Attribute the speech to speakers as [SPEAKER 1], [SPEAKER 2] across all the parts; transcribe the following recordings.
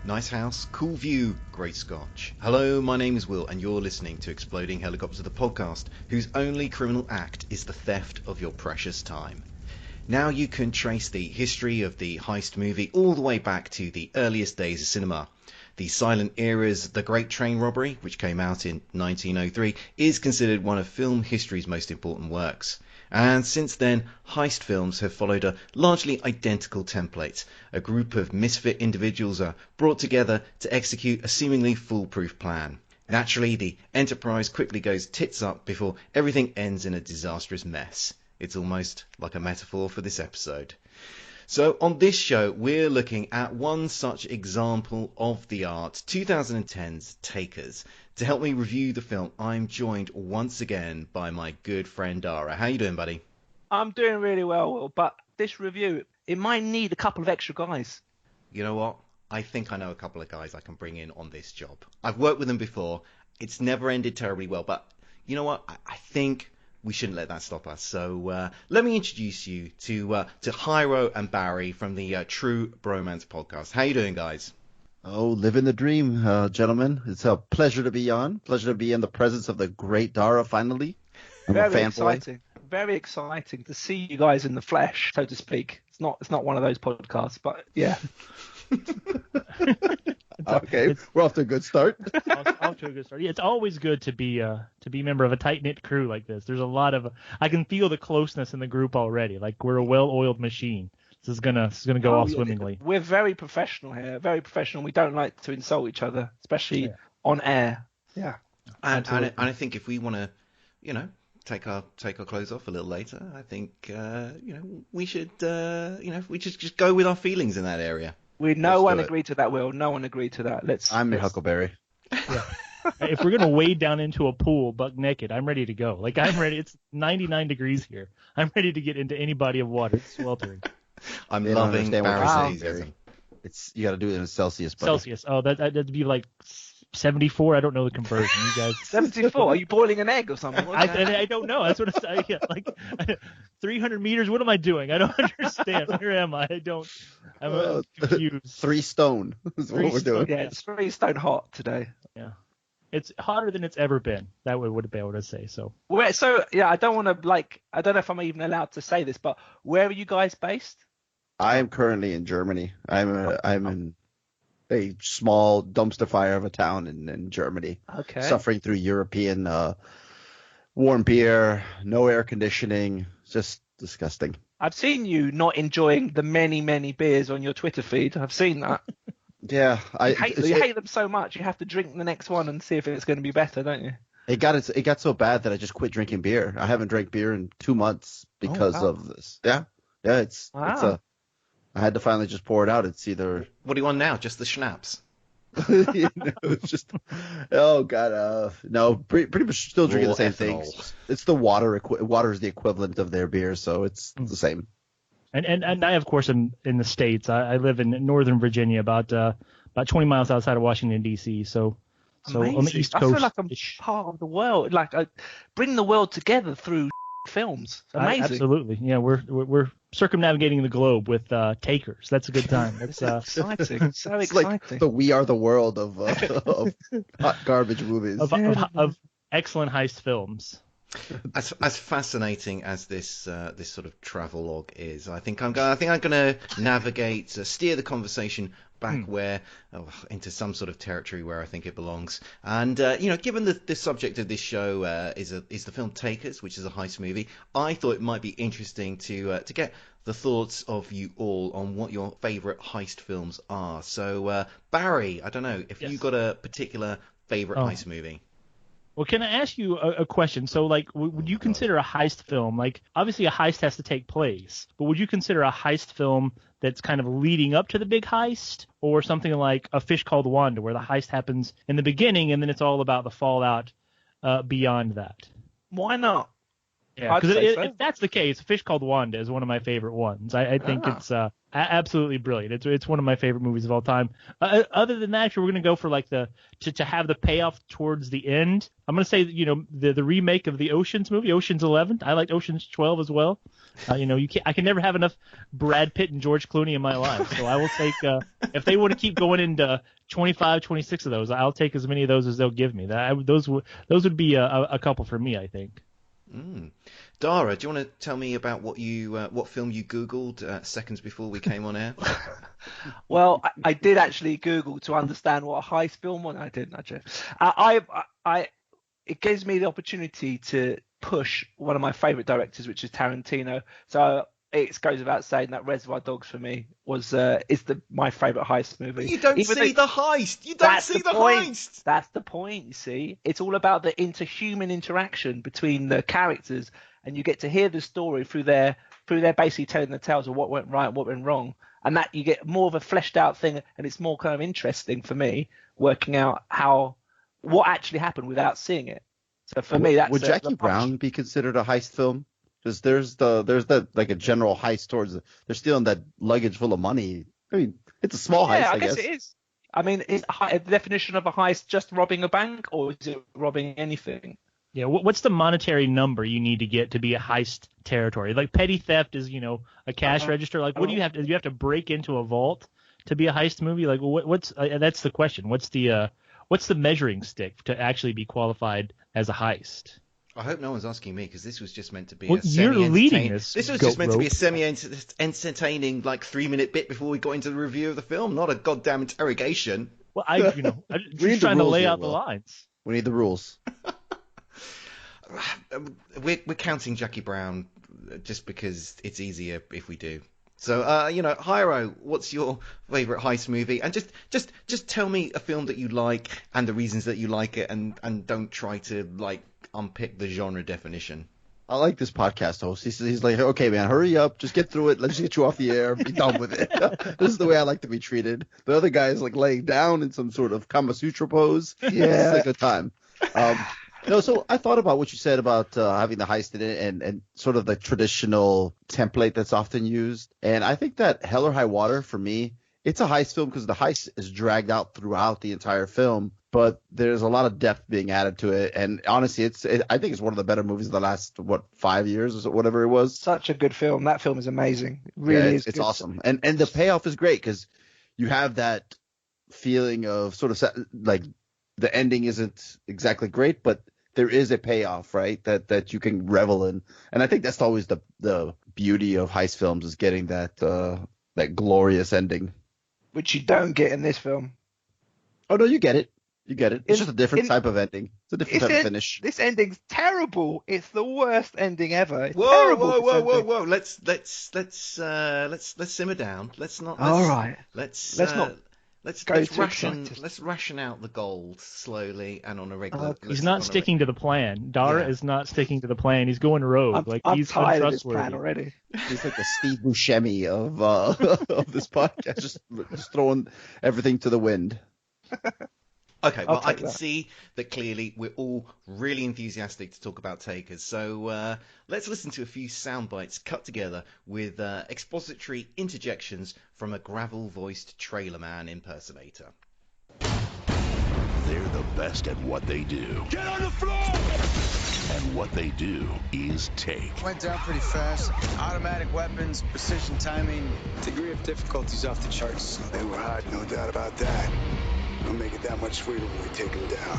[SPEAKER 1] Nice house, cool view, great scotch. Hello, my name is Will, and you're listening to Exploding Helicopters, the podcast, whose only criminal act is the theft of your precious time. Now you can trace the history of the Heist movie all the way back to the earliest days of cinema. The silent era's The Great Train Robbery, which came out in 1903, is considered one of film history's most important works. And since then, heist films have followed a largely identical template. A group of misfit individuals are brought together to execute a seemingly foolproof plan. Naturally, the enterprise quickly goes tits up before everything ends in a disastrous mess. It's almost like a metaphor for this episode. So on this show, we're looking at one such example of the art, 2010's Takers. To help me review the film, I'm joined once again by my good friend Dara. How you doing, buddy?
[SPEAKER 2] I'm doing really well, Will, but this review, it might need a couple of extra guys.
[SPEAKER 1] You know what? I think I know a couple of guys I can bring in on this job. I've worked with them before. It's never ended terribly well, but you know what? I think we shouldn't let that stop us. So let me introduce you to Hyro and Barry from the True Bromance podcast. How you doing, guys?
[SPEAKER 3] Oh, living the dream, gentlemen. It's a pleasure to be on. Pleasure to be in the presence of the great Dara, finally. I'm a fanboy.
[SPEAKER 2] Exciting. Very exciting to see you guys in the flesh, so to speak. It's not one of those podcasts, but yeah.
[SPEAKER 3] Okay, we're off to a good start.
[SPEAKER 4] Off to a good start. Yeah, it's always good to be a member of a tight-knit crew like this. There's a lot of I can feel the closeness in the group already. Like we're a well-oiled machine. This is gonna go off swimmingly.
[SPEAKER 2] We're very professional here. Very professional. We don't like to insult each other, especially on air. Yeah.
[SPEAKER 1] And I think if we want to, take our clothes off a little later, I think we should we just go with our feelings in that area.
[SPEAKER 2] No one agreed to that, Will. No one agreed to that.
[SPEAKER 3] I'm your Huckleberry.
[SPEAKER 4] Yeah. If we're gonna wade down into a pool buck naked, I'm ready to go. Like I'm ready. It's 99 degrees here. I'm ready to get into any body of water. It's sweltering.
[SPEAKER 1] I'm loving Barry's
[SPEAKER 3] It's you got to do it in Celsius. Buddy.
[SPEAKER 4] Celsius. Oh, that'd be like 74. I don't know the conversion. You guys.
[SPEAKER 2] 74. Are you boiling an egg or something?
[SPEAKER 4] I don't know. That's what it's like. 300 meters. What am I doing? I don't understand. Where am I? I'm confused.
[SPEAKER 3] 3 stone is what we're doing.
[SPEAKER 2] Yeah, it's 3 stone hot today.
[SPEAKER 4] Yeah. It's hotter than it's ever been. That would be able to say so.
[SPEAKER 2] I don't want to I don't know if I'm even allowed to say this, but where are you guys based?
[SPEAKER 3] I am currently in Germany. I'm in a small dumpster fire of a town in Germany.
[SPEAKER 2] Okay.
[SPEAKER 3] Suffering through European warm beer, no air conditioning, just disgusting.
[SPEAKER 2] I've seen you not enjoying the many, many beers on your Twitter feed. I've seen that.
[SPEAKER 3] Yeah,
[SPEAKER 2] you hate them so much. You have to drink the next one and see if it's going to be better, don't you?
[SPEAKER 3] It got so bad that I just quit drinking beer. I haven't drank beer in 2 months because of this. Yeah, I had to finally just pour it out. It's either
[SPEAKER 1] what do you want now? Just the schnapps?
[SPEAKER 3] It's just oh god, no, pretty much still drinking the same things. It's the water. Water is the equivalent of their beer, so it's the same.
[SPEAKER 4] And I of course am in the States. I live in Northern Virginia, about 20 miles outside of Washington D.C. So on the East Coast.
[SPEAKER 2] I feel like I'm part of the world. Like I bring the world together through films. Amazing.
[SPEAKER 4] Absolutely. Yeah, we're circumnavigating the globe with Takers. That's a good time. That's
[SPEAKER 2] exciting. So
[SPEAKER 3] it's
[SPEAKER 2] exciting.
[SPEAKER 3] Like the We Are the World of hot garbage movies.
[SPEAKER 4] Of excellent heist films.
[SPEAKER 1] As fascinating as this sort of travelogue is, I think I'm going to navigate, steer the conversation back into some sort of territory where I think it belongs. And given the subject of this show is the film Takers, which is a heist movie, I thought it might be interesting to get the thoughts of you all on what your favourite heist films are. So Barry, I don't know if you got a particular favourite heist movie.
[SPEAKER 4] Well, can I ask you a question? So, would you consider a heist film, obviously a heist has to take place, but would you consider a heist film that's kind of leading up to the big heist, or something like A Fish Called Wanda, where the heist happens in the beginning and then it's all about the fallout beyond that?
[SPEAKER 2] Why not?
[SPEAKER 4] Yeah,
[SPEAKER 2] I'd
[SPEAKER 4] because
[SPEAKER 2] say so.
[SPEAKER 4] if that's the case, A Fish Called Wanda is one of my favorite ones. I think it's absolutely brilliant. It's one of my favorite movies of all time. Other than that, if we're gonna go for like to have the payoff towards the end, I'm gonna say the remake of the Ocean's movie, Ocean's 11. I liked Ocean's 12 as well. I can never have enough Brad Pitt and George Clooney in my life, so I will take if they want to keep going into 25, 26 of those, I'll take as many of those as they'll give me. Those would be a couple for me, I think.
[SPEAKER 1] Dara, do you want to tell me about what film you Googled seconds before we came on air?
[SPEAKER 2] Well, I did actually Google to understand what a heist film was. I didn't actually. It gives me the opportunity to push one of my favorite directors, which is Tarantino. So it goes without saying that Reservoir Dogs for me is my favorite heist movie.
[SPEAKER 1] You don't see the heist. You don't see the heist.
[SPEAKER 2] That's the point. You see, it's all about the interhuman interaction between the characters, and you get to hear the story through their basically telling the tales of what went right and what went wrong, and that you get more of a fleshed out thing, and it's more kind of interesting for me working out what actually happened without seeing it. So for me, that's
[SPEAKER 3] would Jackie Brown be considered a heist film? Because there's that like a general heist towards they're stealing that luggage full of money. I mean, it's a small heist.
[SPEAKER 2] I guess it is. I mean, is the definition of a heist just robbing a bank, or is it robbing anything?
[SPEAKER 4] Yeah, what's the monetary number you need to get to be a heist territory? Like petty theft is, a cash register. Like, what do you have to? Do you have to break into a vault to be a heist movie? Like, what's that's the question. What's the measuring stick to actually be qualified as a heist?
[SPEAKER 1] I hope no one's asking me, because this was just meant to be
[SPEAKER 4] you're leading this.
[SPEAKER 1] This was just meant to be a semi-entertaining, like 3-minute bit before we got into the review of the film, not a goddamn interrogation.
[SPEAKER 4] Well, I'm just trying to lay out the lines.
[SPEAKER 3] We need the rules.
[SPEAKER 1] We're counting Jackie Brown just because it's easier if we do. So, Hyro, what's your favorite heist movie? And just tell me a film that you like and the reasons that you like it, and don't try to unpick the genre definition.
[SPEAKER 3] I like this podcast host. He's like, okay, man, hurry up, just get through it. Let's just get you off the air, be done with it. This is the way I like to be treated. The other guy is like laying down in some sort of Kama Sutra pose. Yeah, it's like a time. So I thought about what you said about having the heist in it and sort of the traditional template that's often used. And I think that Hell or High Water, for me, it's a heist film because the heist is dragged out throughout the entire film, but there's a lot of depth being added to it. And honestly, I think it's one of the better movies of the last, 5 years or whatever it was.
[SPEAKER 2] Such a good film. That film is amazing. It really is.
[SPEAKER 3] It's awesome. And the payoff is great because you have that feeling of sort of like the ending isn't exactly great, but there is a payoff, right? That you can revel in. And I think that's always the beauty of heist films, is getting that glorious ending.
[SPEAKER 2] Which you don't get in this film.
[SPEAKER 3] Oh, no, you get it. It's just a different type of ending. It's a different type of finish.
[SPEAKER 2] This ending's terrible. It's the worst ending ever. It's
[SPEAKER 1] whoa,
[SPEAKER 2] terrible.
[SPEAKER 1] Whoa. Let's simmer down.
[SPEAKER 2] All right.
[SPEAKER 1] Let's ration out the gold slowly and on a regular.
[SPEAKER 4] He's not sticking to the plan. Dara is not sticking to the plan. He's going rogue. He's
[SPEAKER 2] tired of this
[SPEAKER 4] untrustworthy.
[SPEAKER 2] plan already.
[SPEAKER 3] He's like the Steve Buscemi of this podcast, just throwing everything to the wind.
[SPEAKER 1] Okay, well, I can see that clearly we're all really enthusiastic to talk about Takers. So let's listen to a few sound bites cut together with expository interjections from a gravel-voiced trailer man impersonator.
[SPEAKER 5] They're the best at what they do. Get on the floor! And what they do is take.
[SPEAKER 6] Went down pretty fast. Automatic weapons, precision timing, degree of difficulty's off the charts.
[SPEAKER 7] They were hot, no doubt about that. It'll make it that much sweeter when we take them down.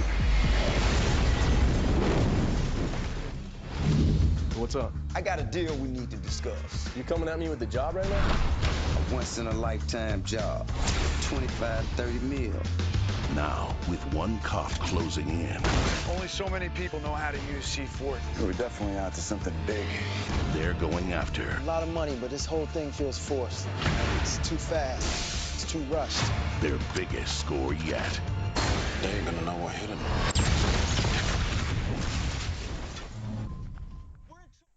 [SPEAKER 8] What's up?
[SPEAKER 6] I got a deal we need to discuss.
[SPEAKER 8] You coming at me with the job right now?
[SPEAKER 6] A once-in-a-lifetime job. 25, 30 mil.
[SPEAKER 5] Now, with one cop closing in.
[SPEAKER 7] Only so many people know how to use C4. We're definitely out to something big.
[SPEAKER 5] They're going after.
[SPEAKER 6] A lot of money, but this whole thing feels forced. It's too fast. It's too rushed.
[SPEAKER 5] Their biggest score yet.
[SPEAKER 7] They ain't gonna know what hit them.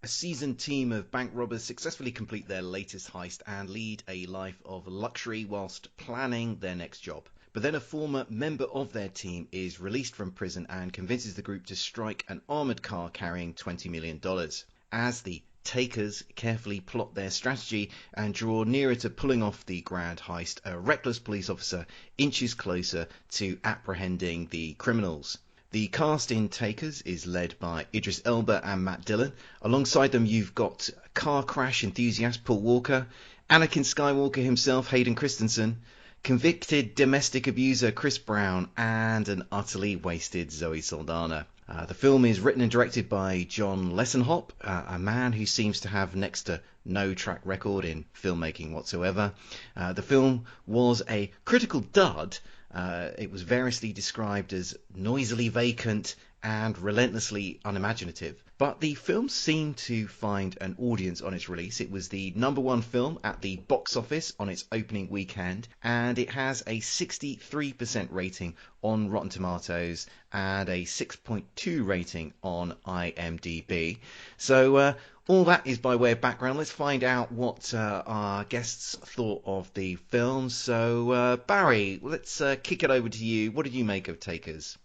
[SPEAKER 1] A seasoned team of bank robbers successfully complete their latest heist and lead a life of luxury whilst planning their next job. But then a former member of their team is released from prison and convinces the group to strike an armoured car carrying $20 million. as the takers carefully plot their strategy and draw nearer to pulling off the grand heist, a reckless police officer inches closer to apprehending the criminals. The cast in Takers is led by Idris Elba and Matt Dillon. Alongside them you've got car crash enthusiast Paul Walker, Anakin Skywalker himself, Hayden Christensen, convicted domestic abuser Chris Brown, and an utterly wasted Zoe Saldana. The film is written and directed by John Luessenhop, a man who seems to have next to no track record in filmmaking whatsoever. The film was a critical dud. It was variously described as noisily vacant and relentlessly unimaginative. But the film seemed to find an audience on its release. It was the #1 film at the box office on its opening weekend, and it has a 63% rating on Rotten Tomatoes and a 6.2 rating on IMDb. So all that is by way of background. Let's find out what our guests thought of the film. So Barry, let's kick it over to you. What did you make of Takers?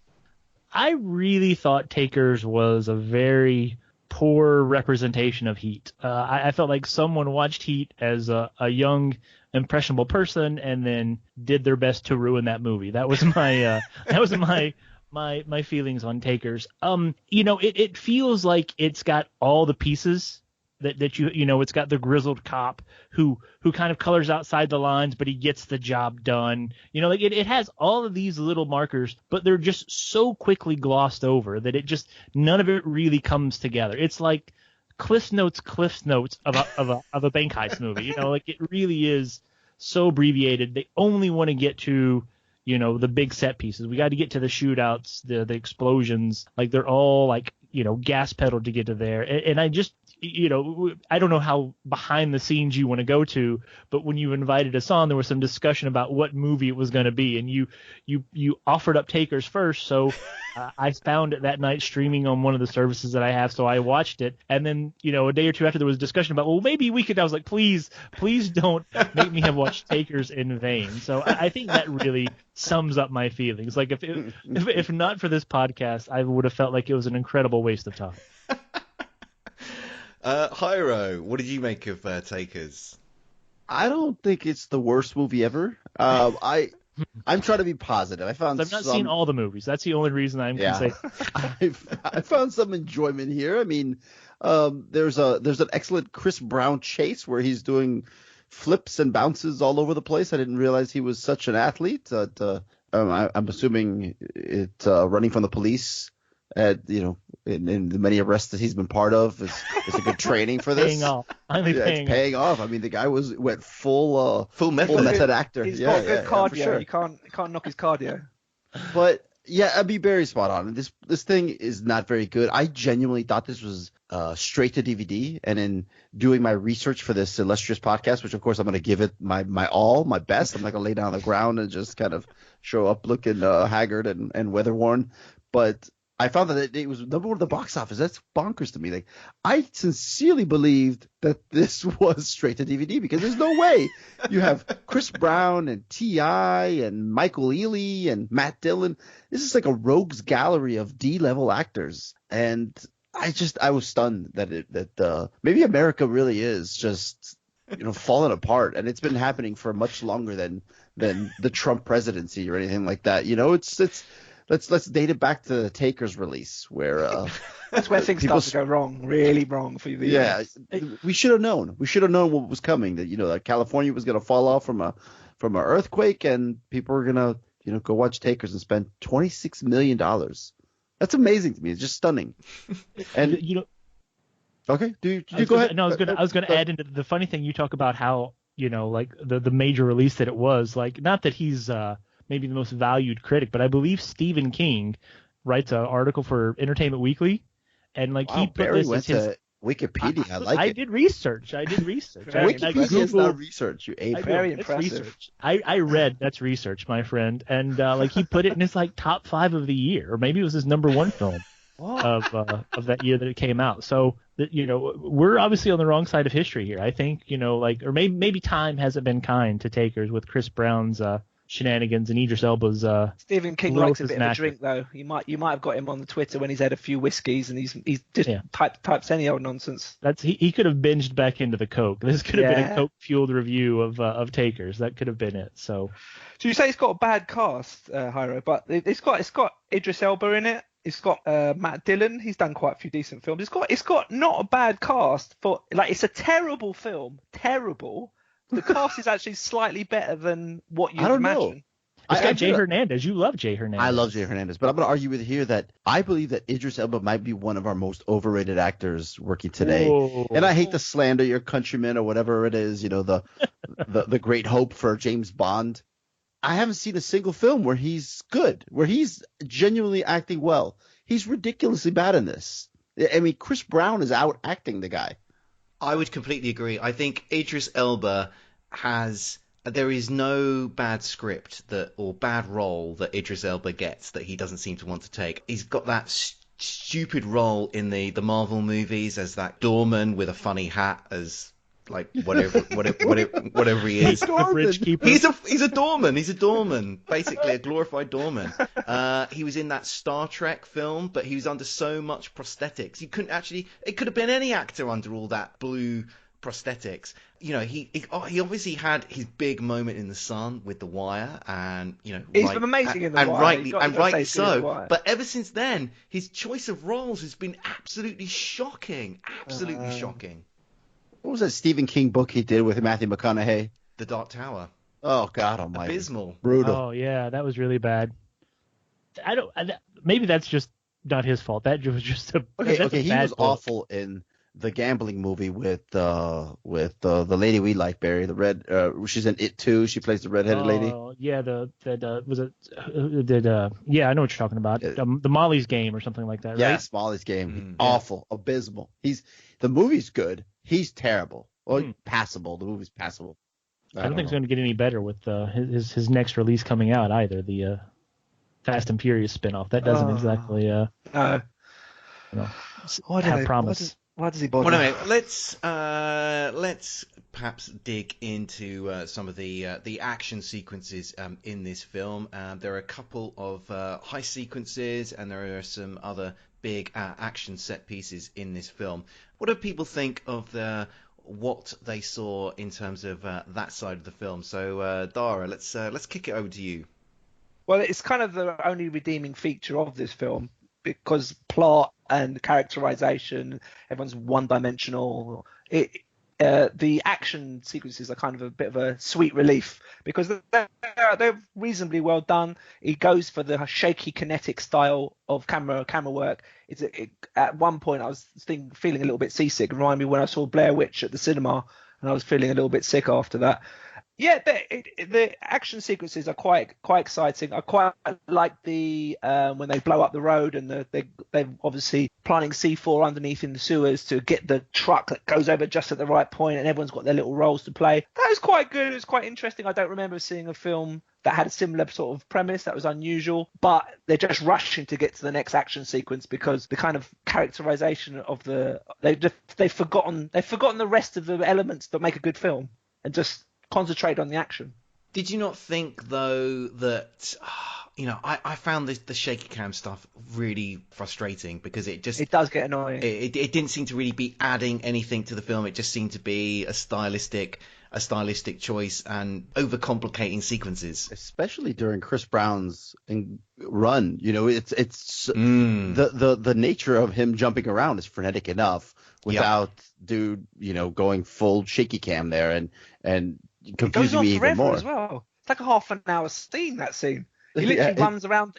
[SPEAKER 4] I really thought Takers was a very poor representation of Heat. I felt like someone watched Heat as a young, impressionable person and then did their best to ruin that movie. That was my feelings on Takers. It feels like it's got all the pieces that it's got the grizzled cop who kind of colors outside the lines, but he gets the job done. It has all of these little markers, but they're just so quickly glossed over that none of it really comes together. It's like Cliff Notes of a bank heist movie. It really is so abbreviated. They only want to get to the big set pieces. We got to get to the shootouts, the explosions. Like they're all gas pedal to get to there. And I just, I don't know how behind the scenes you want to go to, but when you invited us on, there was some discussion about what movie it was going to be, and you offered up Takers first, so I found it that night streaming on one of the services that I have, so I watched it, and then a day or two after there was discussion about, well, maybe we could. I was like, please don't make me have watched Takers in vain. So I think that really sums up my feelings. Like if not for this podcast, I would have felt like it was an incredible waste of time.
[SPEAKER 1] Hyro, what did you make of Takers?
[SPEAKER 3] I don't think it's the worst movie ever. I'm trying to be positive. I've not
[SPEAKER 4] seen all the movies. That's the only reason I'm going to say.
[SPEAKER 3] I found some enjoyment here. I mean, there's an excellent Chris Brown chase where he's doing flips and bounces all over the place. I didn't realize he was such an athlete. I'm assuming running from the police. In the many arrests that he's been part of is a good training for this.
[SPEAKER 4] It's
[SPEAKER 3] paying off. I mean, the guy went full method actor.
[SPEAKER 2] He's got good cardio.
[SPEAKER 3] Sure.
[SPEAKER 2] You can't knock his cardio.
[SPEAKER 3] But yeah, I'd be very spot on. This thing is not very good. I genuinely thought this was straight to DVD, and in doing my research for this illustrious podcast, which of course I'm going to give it my best. I'm not going to lay down on the ground and just kind of show up looking haggard and weather worn, but I found that it was #1 at the box office. That's bonkers to me. Like, I sincerely believed that this was straight to DVD because there's no way you have Chris Brown and T.I. and Michael Ealy and Matt Dillon. This is like a rogues gallery of D-level actors, and I was stunned that maybe America really is just falling apart, and it's been happening for much longer than the Trump presidency or anything like that. It's. Let's date it back to the Takers release, where
[SPEAKER 2] that's where things start to go wrong, really wrong for you.
[SPEAKER 3] Yeah, we should have known. We should have known what was coming. That California was going to fall off from an earthquake, and people were going to go watch Takers and spend $26 million. That's amazing to me. It's just stunning. And okay, do go ahead.
[SPEAKER 4] No, I was gonna add into the funny thing. You talk about how like the major release that it was. Like, not that he's maybe the most valued critic, but I believe Stephen King writes an article for Entertainment Weekly, and he put
[SPEAKER 3] Barry
[SPEAKER 4] this
[SPEAKER 3] went
[SPEAKER 4] as his
[SPEAKER 3] to Wikipedia.
[SPEAKER 4] I did research.
[SPEAKER 3] Wikipedia is not research. You ate
[SPEAKER 2] very
[SPEAKER 3] it.
[SPEAKER 2] impressive.
[SPEAKER 4] Research. I read that's research, my friend, and he put it in his top 5 of the year, or maybe it was his #1 film of that year that it came out. So that we're obviously on the wrong side of history here. I think or maybe time hasn't been kind to Takers with Chris Brown's shenanigans and Idris Elba's
[SPEAKER 2] Stephen King
[SPEAKER 4] growth
[SPEAKER 2] likes a
[SPEAKER 4] as
[SPEAKER 2] bit
[SPEAKER 4] an
[SPEAKER 2] of a
[SPEAKER 4] actor.
[SPEAKER 2] drink though. You might have got him on the Twitter when he's had a few whiskeys and he's just types any old nonsense.
[SPEAKER 4] He could have binged back into the Coke. This could have been a
[SPEAKER 2] Yeah.
[SPEAKER 4] Coke fueled review of Takers. That could have been it. So
[SPEAKER 2] you say it's got a bad cast, Hyro, but it's got Idris Elba in it. It's got Matt Dillon. He's done quite a few decent films. It's got not a bad cast for like it's a terrible film. Terrible. The cast is actually slightly better than what you'd imagine.
[SPEAKER 3] Know.
[SPEAKER 4] It's got Jay Hernandez. You love Jay Hernandez.
[SPEAKER 3] I love Jay Hernandez, but I'm going to argue with you here that I believe that Idris Elba might be one of our most overrated actors working today.
[SPEAKER 4] Whoa.
[SPEAKER 3] And I hate to slander your countrymen or whatever it is, the great hope for James Bond. I haven't seen a single film where he's good, where he's genuinely acting well. He's ridiculously bad in this. I mean, Chris Brown is out acting the guy.
[SPEAKER 1] I would completely agree. I think Idris Elba there is no bad script or bad role that Idris Elba gets that he doesn't seem to want to take. He's got that stupid role in the Marvel movies as that doorman with a funny hat as like whatever he is.
[SPEAKER 4] Bridge keeper.
[SPEAKER 1] He's a doorman. He's a doorman, basically a glorified doorman. He was in that Star Trek film, but he was under so much prosthetics. You couldn't actually. It could have been any actor under all that blue prosthetics. He obviously had his big moment in The Sun with The Wire, and
[SPEAKER 2] he's been amazing in The Wire.
[SPEAKER 1] Rightly so. But ever since then, his choice of roles has been absolutely shocking. Absolutely shocking.
[SPEAKER 3] What was that Stephen King book he did with Matthew McConaughey?
[SPEAKER 1] The Dark Tower.
[SPEAKER 3] Oh, God almighty.
[SPEAKER 1] Abysmal.
[SPEAKER 3] Brutal.
[SPEAKER 4] Oh, yeah, that was really bad. Maybe that's just not his fault. That was just a
[SPEAKER 3] Okay, he was
[SPEAKER 4] book.
[SPEAKER 3] awful in the gambling movie with the lady we like, Barry, the red. She's in It too. She plays the redheaded lady.
[SPEAKER 4] Yeah, yeah, I know what you're talking about. The Molly's Game or something like that, right?
[SPEAKER 3] Yes, Molly's Game. Awful, abysmal. The movie's good. He's terrible. Or passable. The movie's passable.
[SPEAKER 4] I don't think it's going to get any better with his next release coming out either. The Fast and Furious spinoff. That doesn't exactly have promise.
[SPEAKER 2] Why does he bother?
[SPEAKER 1] Well, anyway, let's perhaps dig into some of the action sequences in this film. There are a couple of heist sequences, and there are some other big action set pieces in this film. What do people think of what they saw in terms of that side of the film? So, Dara, let's kick it over to you.
[SPEAKER 2] Well, it's kind of the only redeeming feature of this film, because plot and characterization, everyone's one-dimensional. The action sequences are kind of a bit of a sweet relief because they're reasonably well done. He goes for the shaky kinetic style of camera work. At one point, I was feeling a little bit seasick. It reminded me when I saw Blair Witch at the cinema, and I was feeling a little bit sick after that. Yeah, the action sequences are quite exciting. I quite like the when they blow up the road and they're obviously planting C4 underneath in the sewers to get the truck that goes over just at the right point, and everyone's got their little roles to play. That was quite good. It was quite interesting. I don't remember seeing a film that had a similar sort of premise. That was unusual, but they're just rushing to get to the next action sequence because the kind of characterization of they've forgotten the rest of the elements that make a good film and just concentrate on the action.
[SPEAKER 1] Did you not think though that I found the shaky cam stuff really frustrating because it
[SPEAKER 2] does get annoying.
[SPEAKER 1] It didn't seem to really be adding anything to the film. It just seemed to be a stylistic choice and overcomplicating sequences,
[SPEAKER 3] especially during Chris Brown's run. It's the nature of him jumping around is frenetic enough without dude going full shaky cam there and confusing me even more
[SPEAKER 2] as well. It's like a half an hour scene. That scene. He literally runs around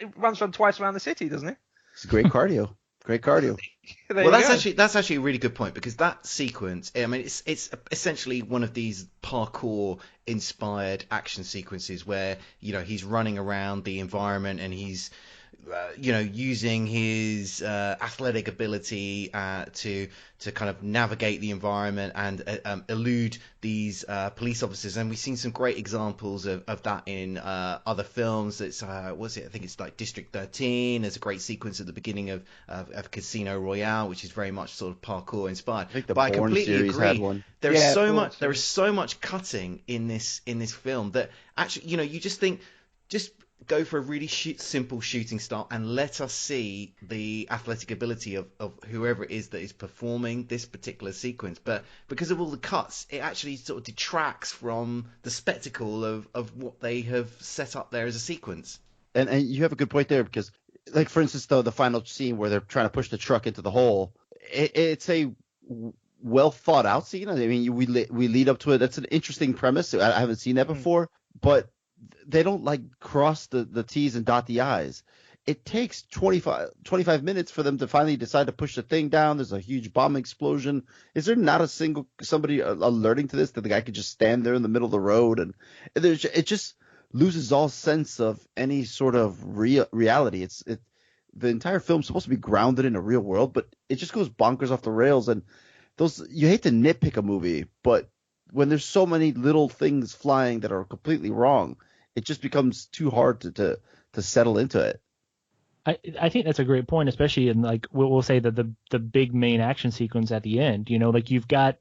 [SPEAKER 2] twice around the city, doesn't he?
[SPEAKER 3] It's great cardio. Great cardio.
[SPEAKER 1] Well, that's actually a really good point because that sequence, I mean, it's essentially one of these parkour inspired action sequences where he's running around the environment and he's using his athletic ability to kind of navigate the environment and elude these police officers. And we've seen some great examples of that in other films. It's I think it's like District 13. There's a great sequence at the beginning of Casino Royale, which is very much sort of parkour inspired.
[SPEAKER 3] I think the
[SPEAKER 1] but
[SPEAKER 3] Bourne
[SPEAKER 1] I completely
[SPEAKER 3] series
[SPEAKER 1] agree.
[SPEAKER 3] had one.
[SPEAKER 1] There is so much cutting in this film that actually you just think just go for a really simple shooting style and let us see the athletic ability of whoever it is that is performing this particular sequence. But because of all the cuts, it actually sort of detracts from the spectacle of what they have set up there as a sequence.
[SPEAKER 3] And you have a good point there, because, like, for instance, the final scene where they're trying to push the truck into the hole, it's a well thought out scene. I mean, we lead up to it. That's an interesting premise. I haven't seen that before, but they don't like cross the T's and dot the I's. It takes 25 minutes for them to finally decide to push the thing down. There's a huge bomb explosion. Is there not somebody alerting to this, that the guy could just stand there in the middle of the road? And it just loses all sense of any sort of reality. The entire film's supposed to be grounded in a real world, but it just goes bonkers off the rails. And you hate to nitpick a movie, but when there's so many little things flying that are completely wrong, it just becomes too hard to settle into it.
[SPEAKER 4] I think that's a great point, especially in, like, we'll say that the big main action sequence at the end. You know, like, you've got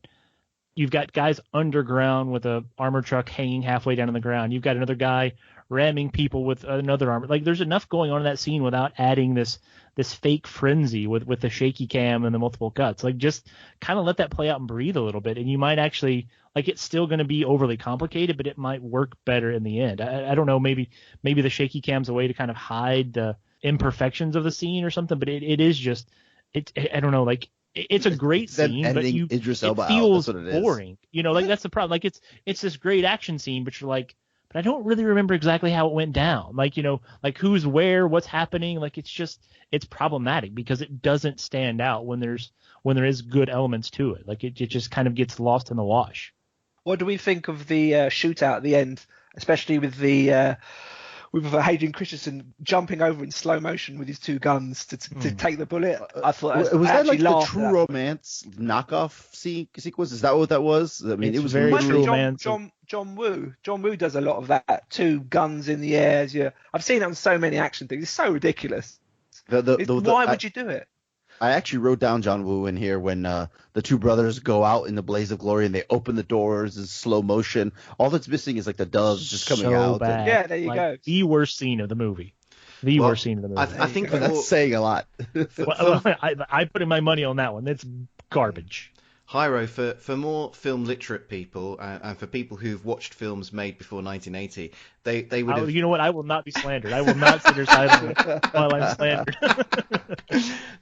[SPEAKER 4] guys underground with a armor truck hanging halfway down on the ground. You've got another guy ramming people with another armor. Like, there's enough going on in that scene without adding this fake frenzy with the shaky cam and the multiple cuts. Like, just kind of let that play out and breathe a little bit, and you might actually, like, it's still going to be overly complicated, but it might work better in the end. I don't know, maybe the shaky cam's a way to kind of hide the imperfections of the scene or something, but it is just, I don't know, like, it's a great scene, but
[SPEAKER 3] Idris Elba
[SPEAKER 4] it feels
[SPEAKER 3] out. That's what it
[SPEAKER 4] boring. You know, like, that's the problem. Like, it's this great action scene, but you're like, but I don't really remember exactly how it went down. Like, you know, like, who's where, what's happening. Like, it's problematic because it doesn't stand out when there is good elements to it. Like, it just kind of gets lost in the wash.
[SPEAKER 2] What do we think of the shootout at the end, especially with with Hayden Christensen jumping over in slow motion with his two guns to take the bullet? I thought
[SPEAKER 3] was that like the True Romance knockoff sequence? Is that what that was? I mean, it was
[SPEAKER 4] very True Romance.
[SPEAKER 2] John Woo does a lot of that. Two guns in the air. Yeah, I've seen it on so many action things. It's so ridiculous. Why would you do it?
[SPEAKER 3] I actually wrote down John Woo in here when the two brothers go out in the blaze of glory and they open the doors in slow motion. All that's missing is, like, the doves just coming out.
[SPEAKER 4] Bad.
[SPEAKER 2] Yeah, there you go.
[SPEAKER 4] The worst scene of the movie. Worst scene of the movie.
[SPEAKER 1] I think
[SPEAKER 3] that's saying a lot.
[SPEAKER 4] I put in my money on that one. It's garbage.
[SPEAKER 1] Hyro, for more film literate people and for people who've watched films made before 1980, they would have...
[SPEAKER 4] You know what? I will not be slandered. I will not sit here silently while I'm slandered.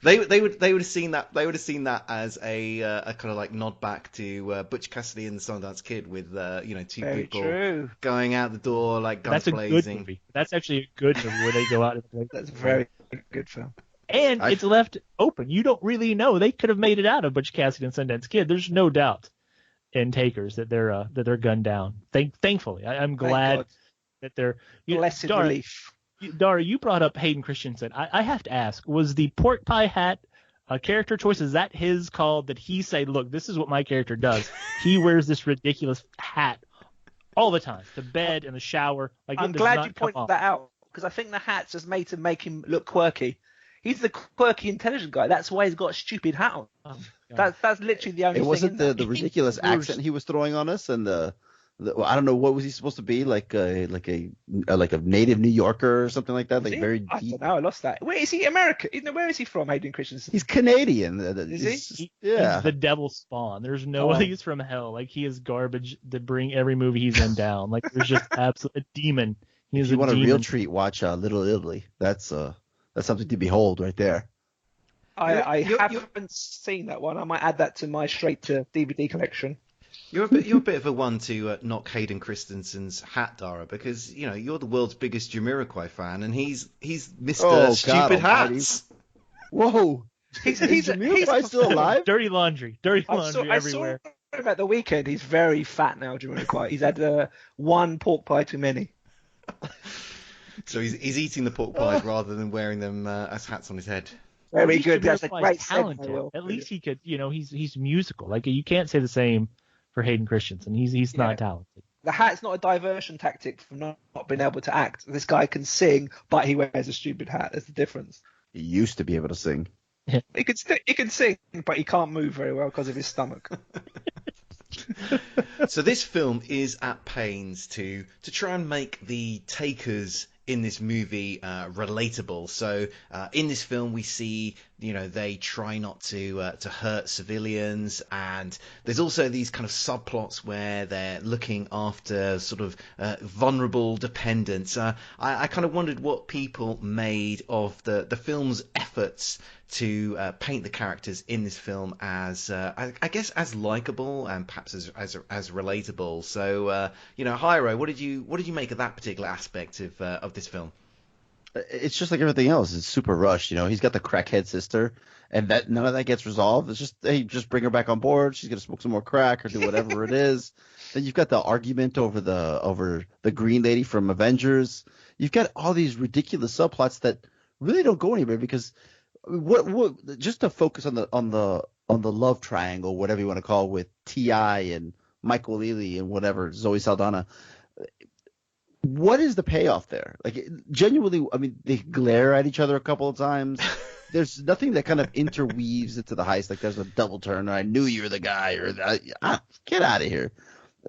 [SPEAKER 1] They would have seen that. They would have seen that as a kind of like nod back to Butch Cassidy and the Sundance Kid with two
[SPEAKER 2] Very
[SPEAKER 1] people
[SPEAKER 2] true.
[SPEAKER 1] going out the door like guns blazing.
[SPEAKER 4] That's a good movie. That's actually a good movie where they go out and play.
[SPEAKER 2] That's a very good film.
[SPEAKER 4] And it's left open. You don't really know. They could have made it out of Butch Cassidy and Sundance Kid. There's no doubt in Takers that they're gunned down. Thankfully, I'm glad that they're.
[SPEAKER 2] Blessed relief.
[SPEAKER 4] Dara, you brought up Hayden Christensen. I have to ask: was the pork pie hat a character choice? Is that his call? Did he say, "Look, this is what my character does. He wears this ridiculous hat all the time, to bed and the shower." Like,
[SPEAKER 2] I'm glad you pointed that out, because I think the hat's just made to make him look quirky. He's the quirky, intelligent guy. That's why he's got a stupid hat on. That's literally the only thing.
[SPEAKER 3] It wasn't the ridiculous accent he was throwing on us, and the I don't know, what was he supposed to be, like a native New Yorker or something like that, like very deep.
[SPEAKER 2] I don't know. I lost that. Where is he? American? Where is he from? Hayden Christensen.
[SPEAKER 3] He's Canadian.
[SPEAKER 2] Is he?
[SPEAKER 3] Yeah.
[SPEAKER 4] He's the devil's spawn. There's no way he's from hell. Like, he is garbage to bring every movie he's in down. Like, there's just absolutely a demon.
[SPEAKER 3] If you want a real treat, watch Little Italy. That's something to behold right there.
[SPEAKER 2] I haven't seen that one. I might add that to my straight to DVD collection.
[SPEAKER 1] You're a bit of a one to knock Hayden Christensen's hat, Dara, because you're the world's biggest Jamiroquai fan, and he's Mr. Stupid Hats.
[SPEAKER 3] Whoa, he's Jamiroquai still alive?
[SPEAKER 4] Dirty laundry everywhere.
[SPEAKER 2] I saw him at the weekend. He's very fat now, Jamiroquai. He's had one pork pie too many.
[SPEAKER 1] So he's eating the pork pies rather than wearing them as hats on his head.
[SPEAKER 2] Very good. That's a great
[SPEAKER 4] talented. At least he could, he's musical. Like, you can't say the same for Hayden Christensen. He's not talented.
[SPEAKER 2] The hat's not a diversion tactic for not being able to act. This guy can sing, but he wears a stupid hat. That's the difference.
[SPEAKER 3] He used to be able to sing.
[SPEAKER 2] He can sing, but he can't move very well because of his stomach.
[SPEAKER 1] So this film is at pains to try and make the Takers in this movie relatable. So in this film, we see, they try not to hurt civilians, and there's also these kind of subplots where they're looking after sort of vulnerable dependents. I kind of wondered what people made of the film's efforts to paint the characters in this film as, I guess, as likable and perhaps as relatable. So, Hyro, what did you make of that particular aspect of this film?
[SPEAKER 3] It's just like everything else. It's super rushed. He's got the crackhead sister, and that none of that gets resolved. It's just, hey, just bring her back on board. She's gonna smoke some more crack or do whatever it is. Then you've got the argument over the green lady from Avengers. You've got all these ridiculous subplots that really don't go anywhere, because what just to focus on the love triangle, whatever you want to call it, with T.I. and Michael Ealy and whatever, Zoe Saldana. What is the payoff there? Like, genuinely, I mean, they glare at each other a couple of times. There's nothing that kind of interweaves into the heist. Like, there's a double turn, or I knew you were the guy, or get out of here.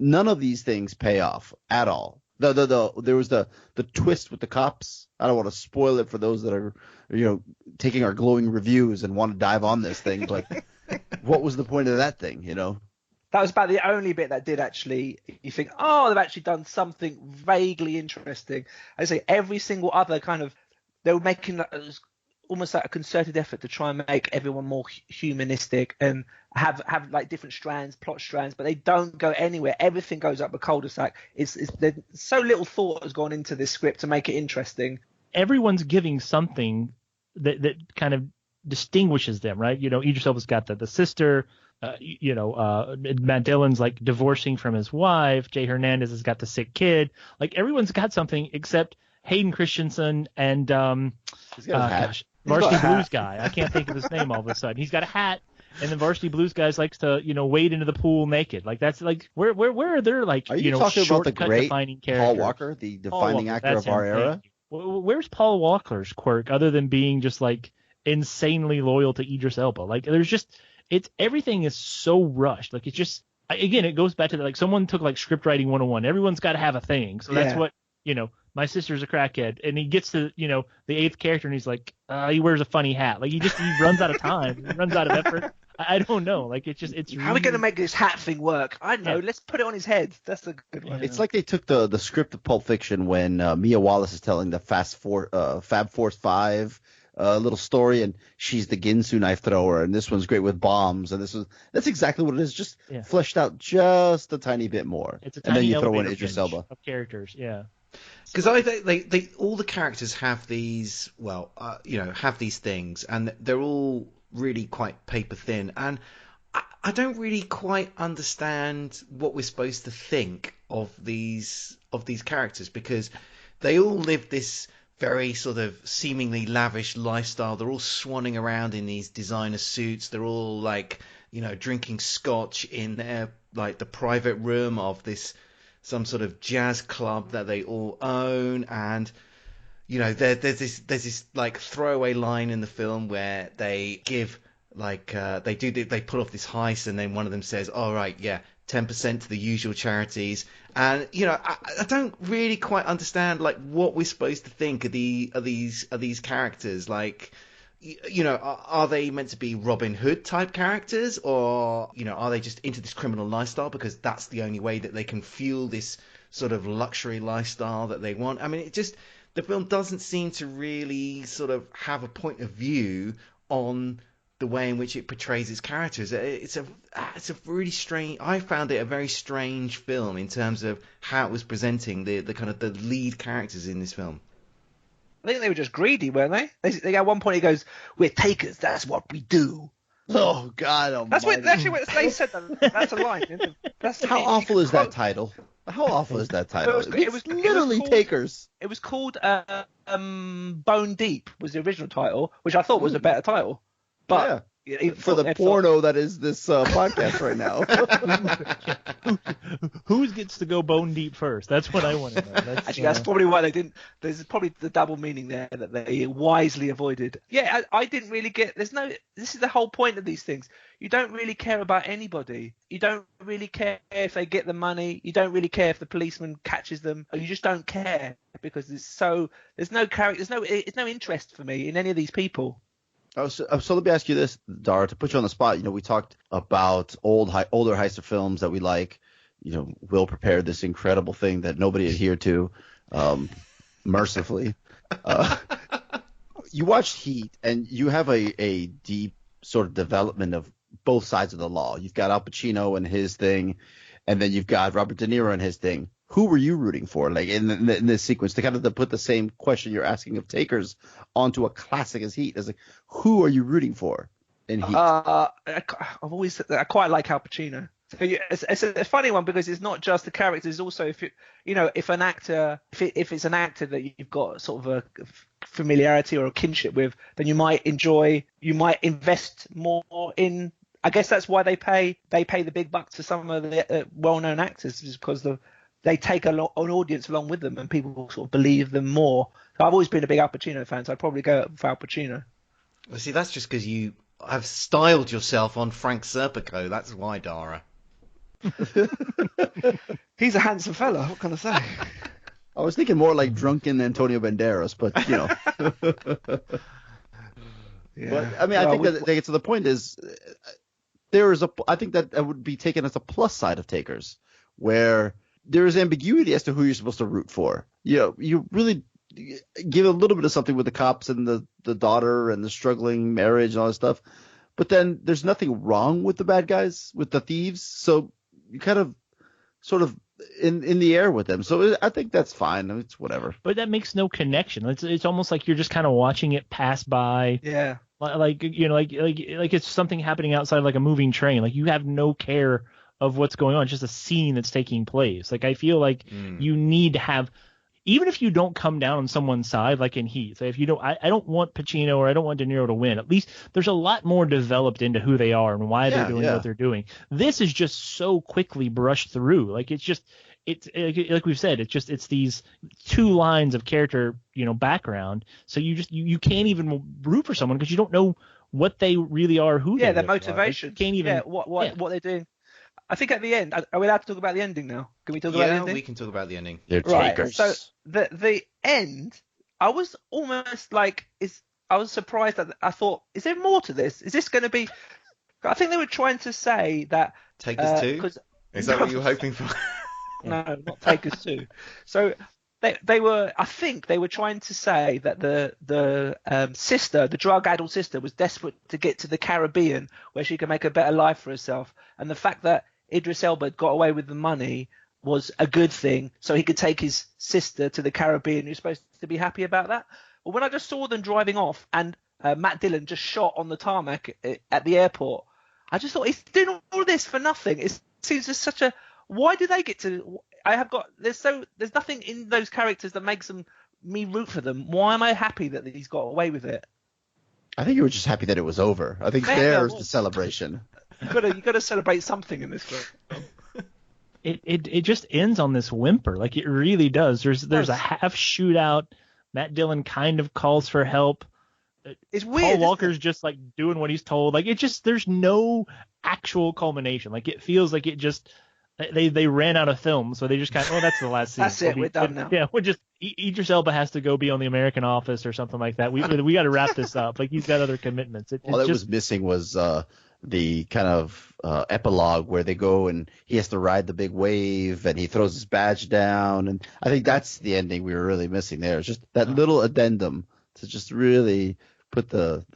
[SPEAKER 3] None of these things pay off at all. There was the twist with the cops. I don't want to spoil it for those that are, taking our glowing reviews and want to dive on this thing. But what was the point of that thing,
[SPEAKER 2] That was about the only bit that did actually, you think, oh, they've actually done something vaguely interesting. I say every single other kind of, they were making almost like a concerted effort to try and make everyone more humanistic and have like different plot strands, but they don't go anywhere. Everything goes up a cul-de-sac. There's so little thought has gone into this script to make it interesting.
[SPEAKER 4] Everyone's giving something that kind of distinguishes them, right? Idris Elba's got the sister. Matt Dillon's like divorcing from his wife. Jay Hernandez has got the sick kid. Like, everyone's got something except Hayden Christensen and Varsity Blues guy. I can't think of his name all of a sudden. He's got a hat, and the Varsity Blues guys likes to wade into the pool naked. Like, that's like where are there, like,
[SPEAKER 3] are you talking about the great
[SPEAKER 4] defining
[SPEAKER 3] Paul Walker, the defining actor of our era?
[SPEAKER 4] Where's Paul Walker's quirk other than being just like insanely loyal to Idris Elba? Like, there's just. Everything is so rushed. Like, it's just, again, it goes back to like someone took like script writing 101. Everyone's got to have a thing. So that's what, my sister's a crackhead, and he gets to, the eighth character, and he's like, he wears a funny hat. Like, he runs out of time. He runs out of effort. I don't know. Like, it's really...
[SPEAKER 2] How are we going to make this hat thing work? I don't know. Let's put it on his head. That's a good one.
[SPEAKER 3] It's like they took the script of Pulp Fiction when Mia Wallace is telling the Fab Force 5 little story, and she's the Ginsu knife thrower, and this one's great with bombs, and that's exactly what it is, just fleshed out just a tiny bit more.
[SPEAKER 4] It's a tiny,
[SPEAKER 3] and then you throw in Idris Elba
[SPEAKER 4] of characters,
[SPEAKER 1] because they all the characters have these have these things, and they're all really quite paper thin, and I don't really quite understand what we're supposed to think of these characters, because they all live this very sort of seemingly lavish lifestyle. They're all swanning around in these designer suits. They're all like, drinking scotch in their like the private room of some sort of jazz club that they all own. And there's this like throwaway line in the film where they give like they pull off this heist, and then one of them says, "All right, yeah, 10% to the usual charities." And I don't really quite understand like what we're supposed to think of these characters. Like, are they meant to be Robin Hood type characters, or are they just into this criminal lifestyle because that's the only way that they can fuel this sort of luxury lifestyle that they want? I mean, the film doesn't seem to really sort of have a point of view on the way in which it portrays its characters. It's a really strange. I found it a very strange film in terms of how it was presenting the kind of the lead characters in this film.
[SPEAKER 2] I think they were just greedy, weren't they? They at one point he goes, "We're takers. That's what we do."
[SPEAKER 3] Oh God Almighty!
[SPEAKER 2] That's what actually what they said. That's a line.
[SPEAKER 3] How awful is that title? How awful is that title? It was literally Takers.
[SPEAKER 2] It was called Bone Deep was the original title, which I thought was a better title. But
[SPEAKER 3] for the porno that is this podcast right now.
[SPEAKER 4] Who gets to go bone deep first? That's what I want to know.
[SPEAKER 2] That's probably why they didn't. There's probably the double meaning there that they wisely avoided. Yeah, I didn't really get. This is the whole point of these things. You don't really care about anybody. You don't really care if they get the money. You don't really care if the policeman catches them. You just don't care because there's no character, it's no interest for me in any of these people.
[SPEAKER 3] Oh, so let me ask you this, Dara, to put you on the spot. You know, we talked about older heister films that we like. You know, Will prepared this incredible thing that nobody adhered to, mercifully. You watched Heat, and you have a deep sort of development of both sides of the law. You've got Al Pacino and his thing, and then you've got Robert De Niro and his thing. Who were you rooting for, like in this sequence, to kind of put the same question you're asking of Takers onto a classic as Heat? Is like, who are you rooting for in Heat?
[SPEAKER 2] I quite like Al Pacino. It's a funny one because it's not just the characters. Also, if it's an actor that you've got sort of a familiarity or a kinship with, then you might invest more in. I guess that's why they pay the big bucks to some of the well-known actors, is because they take an audience along with them, and people sort of believe them more. So I've always been a big Al Pacino fan, so I'd probably go for Al Pacino.
[SPEAKER 1] Well, see, that's just because you have styled yourself on Frank Serpico. That's why, Dara.
[SPEAKER 2] He's a handsome fella. What can I say?
[SPEAKER 3] I was thinking more like drunken Antonio Banderas, but you know.
[SPEAKER 2] Yeah.
[SPEAKER 3] But I mean, I think that so the point is, I think that would be taken as a plus side of Takers, where there is ambiguity as to who you're supposed to root for. You know, you really give a little bit of something with the cops and the daughter and the struggling marriage and all that stuff, but then there's nothing wrong with the bad guys, with the thieves, so you kind of sort of in the air with them. So I think that's fine. I mean, it's whatever.
[SPEAKER 4] But that makes no connection. It's almost like you're just kind of watching it pass by.
[SPEAKER 2] Yeah.
[SPEAKER 4] Like it's something happening outside, like a moving train. Like you have no care of what's going on. It's just a scene that's taking place. Like I feel like you need to have, even if you don't come down on someone's side, like in Heat. So if you don't, I don't want Pacino or I don't want De Niro to win. At least there's a lot more developed into who they are and why they're doing what they're doing. This is just so quickly brushed through. Like it's like we've said, it's these two lines of character, background. So you can't even root for someone because you don't know what they really are, who they
[SPEAKER 2] their
[SPEAKER 4] are.
[SPEAKER 2] motivation.
[SPEAKER 4] Like, can't even
[SPEAKER 2] what they're doing. I think at the end, are we allowed to talk about the ending now? Can we talk about the ending?
[SPEAKER 1] Yeah, we can talk about the ending.
[SPEAKER 3] They're
[SPEAKER 2] right.
[SPEAKER 3] Takers.
[SPEAKER 2] So the end, I was almost like, I was surprised that I thought, is there more to this? Is this going to be? I think they were trying to say that
[SPEAKER 1] Takers 2? Is that what you were hoping for?
[SPEAKER 2] No, not Takers 2. So they were, I think they were trying to say that the sister, the drug-addled sister, was desperate to get to the Caribbean where she could make a better life for herself, and the fact that Idris Elba got away with the money was a good thing, so he could take his sister to the Caribbean. You're supposed to be happy about that. But when I just saw them driving off and Matt Dillon just shot on the tarmac at the airport, I just thought, he's doing all this for nothing. It seems just such a... Why do they get to... There's nothing in those characters that makes me root for them. Why am I happy that he's got away with it?
[SPEAKER 3] I think you were just happy that it was over. I think there's the celebration.
[SPEAKER 2] You got to celebrate something in this film.
[SPEAKER 4] It just ends on this whimper. Like it really does. There's a half shootout. Matt Dillon kind of calls for help.
[SPEAKER 2] It's weird.
[SPEAKER 4] Paul Walker's just like doing what he's told. Like there's no actual culmination. Like it feels like it just they ran out of film, so they just kind of, that's the last scene.
[SPEAKER 2] That's it. We're done now.
[SPEAKER 4] Yeah, we're just Idris Elba has to go be on the American Office or something like that. We got to wrap this up. Like he's got other commitments.
[SPEAKER 3] All that was missing was the kind of epilogue where they go and he has to ride the big wave and he throws his badge down, and I think that's the ending we were really missing there. It's just that little addendum to just really put the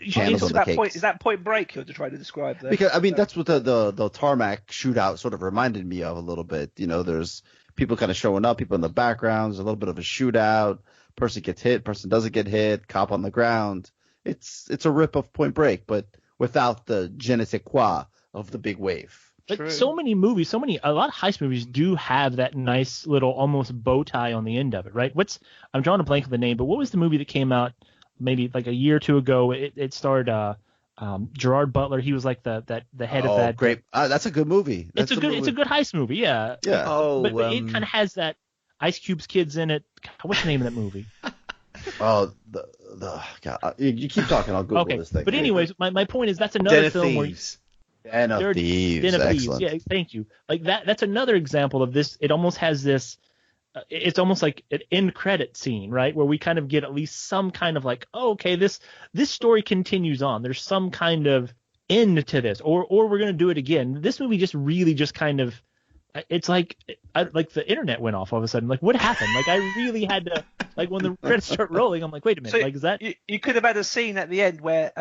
[SPEAKER 3] candles on the cake.
[SPEAKER 2] Is that Point Break you're trying to describe there?
[SPEAKER 3] Because I mean that's what the tarmac shootout sort of reminded me of a little bit. There's people kind of showing up, people in the background. There's a little bit of a shootout. Person gets hit, person doesn't get hit. Cop on the ground. It's a rip of Point Break, but without the je ne sais quoi of the big wave.
[SPEAKER 4] But a lot of heist movies do have that nice little almost bow tie on the end of it, right? I'm drawing a blank of the name, but what was the movie that came out maybe like a year or two ago? It starred Gerard Butler. He was like the head of that.
[SPEAKER 3] Oh, great! That's a good movie.
[SPEAKER 4] It's a good heist movie. Yeah.
[SPEAKER 3] Yeah.
[SPEAKER 4] But it kind of has that Ice Cube's kids in it. God, what's the name of that movie?
[SPEAKER 3] Oh, God, you keep talking. I'll Google this thing.
[SPEAKER 4] But anyways, my point is that's another film where
[SPEAKER 3] Den of Thieves.
[SPEAKER 4] Yeah, thank you. Like that's another example of this. It almost has this it's almost like an end credit scene, right? Where we kind of get at least some kind of like, oh, okay, this story continues on. There's some kind of end to this, or we're going to do it again. This movie just really just kind of, it's like the internet went off all of a sudden. Like, what happened? Like, I really had to, like, when the credits start rolling, I'm like, wait a minute,
[SPEAKER 2] So
[SPEAKER 4] like, is that?
[SPEAKER 2] You could have had a scene at the end where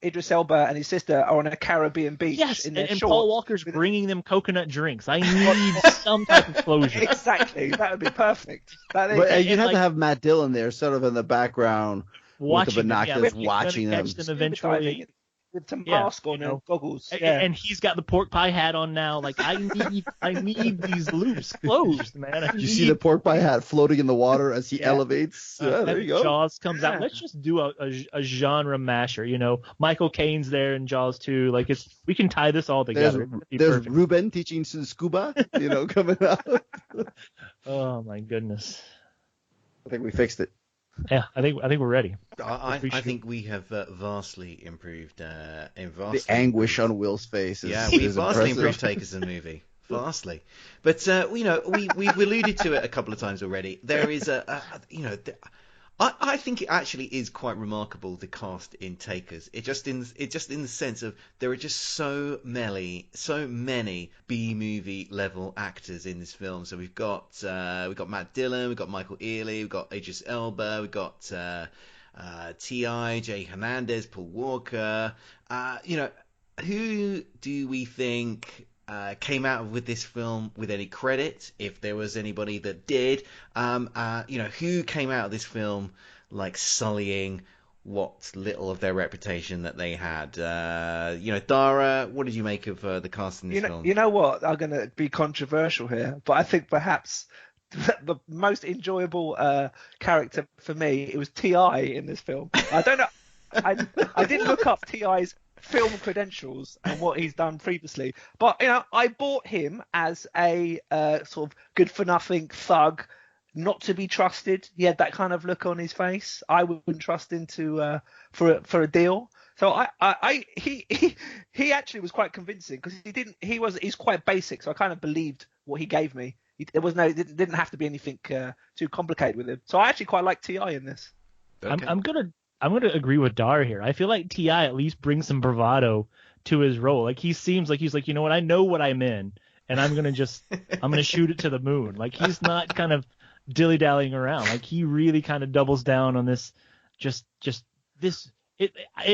[SPEAKER 2] Idris Elba and his sister are on a Caribbean beach.
[SPEAKER 4] Yes,
[SPEAKER 2] in their
[SPEAKER 4] and
[SPEAKER 2] shorts.
[SPEAKER 4] Paul Walker's bringing them coconut drinks. I need some type of closure.
[SPEAKER 2] Exactly, that would be perfect.
[SPEAKER 3] But you'd have to have Matt Dillon there, sort of in the background, with the binoculars, watching them.
[SPEAKER 4] Catch them eventually.
[SPEAKER 2] With some mask on and goggles. Yeah.
[SPEAKER 4] And he's got the pork pie hat on now. Like, I need these loops closed, man.
[SPEAKER 3] You see the pork pie hat floating in the water as he elevates. There you go.
[SPEAKER 4] Jaws comes out. Let's just do a genre masher. You know, Michael Caine's there in Jaws 2. Like, we can tie this all together.
[SPEAKER 3] There's Ruben teaching scuba, coming out.
[SPEAKER 4] Oh my goodness.
[SPEAKER 3] I think we fixed it.
[SPEAKER 4] Yeah, I think we're ready.
[SPEAKER 1] I think we have vastly improved.
[SPEAKER 3] The anguish on Will's face.
[SPEAKER 1] We've vastly improved Take as a movie. Vastly. But we've alluded to it a couple of times already. There is I think it actually is quite remarkable, the cast in Takers. It just in the sense of there are just so many B-movie level actors in this film. So we've got Matt Dillon, we've got Michael Ealy, we've got Idris Elba, we've got T.I., Jay Hernandez, Paul Walker. Who do we think came out with this film with any credit, if there was anybody that did? Who came out of this film like sullying what little of their reputation that they had? Dara, what did you make of the cast in this film?
[SPEAKER 2] You know what? I'm going to be controversial here, but I think perhaps the most enjoyable character for me, it was T.I. in this film. I don't know. I didn't look up T.I.'s film credentials and what he's done previously, but I bought him as a sort of good for nothing thug, not to be trusted. He had that kind of look on his face. I wouldn't trust him to for a deal. So he actually was quite convincing, because he's quite basic. So I kind of believed what he gave me. It didn't have to be anything too complicated with him. So I actually quite like T.I. in this.
[SPEAKER 4] Okay. I'm gonna agree with Dar here. I feel like T.I. at least brings some bravado to his role. Like, he seems like he's like, you know what, I know what I'm in, and I'm gonna shoot it to the moon. Like, he's not kind of dilly-dallying around. Like, he really kind of doubles down on this. It's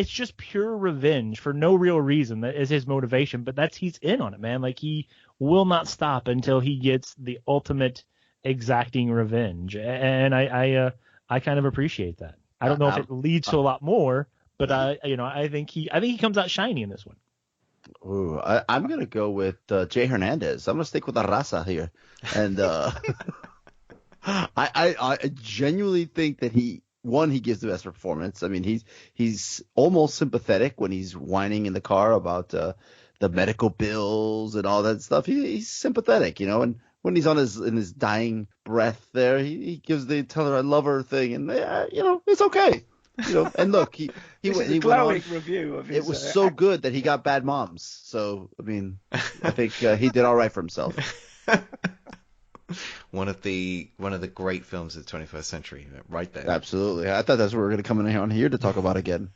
[SPEAKER 4] just pure revenge for no real reason. That is his motivation, but he's in on it, man. Like, he will not stop until he gets the ultimate exacting revenge, and I kind of appreciate that. I don't know if it leads to a lot more, but I think he comes out shiny in this one.
[SPEAKER 3] Ooh, I'm gonna go with Jay Hernandez. I'm gonna stick with the raza here, and I genuinely think that he gives the best performance. I mean, he's almost sympathetic when he's whining in the car about the medical bills and all that stuff. He's sympathetic, and when he's in his dying breath there, he gives the tell her I love her thing, and it's okay. And look, he went on.
[SPEAKER 2] Review of his,
[SPEAKER 3] it was so good that he got bad moms. So I mean, I think he did all right for himself.
[SPEAKER 1] One of the great films of the 21st century, right there.
[SPEAKER 3] Absolutely. I thought that's what we were going to come in on here to talk about again.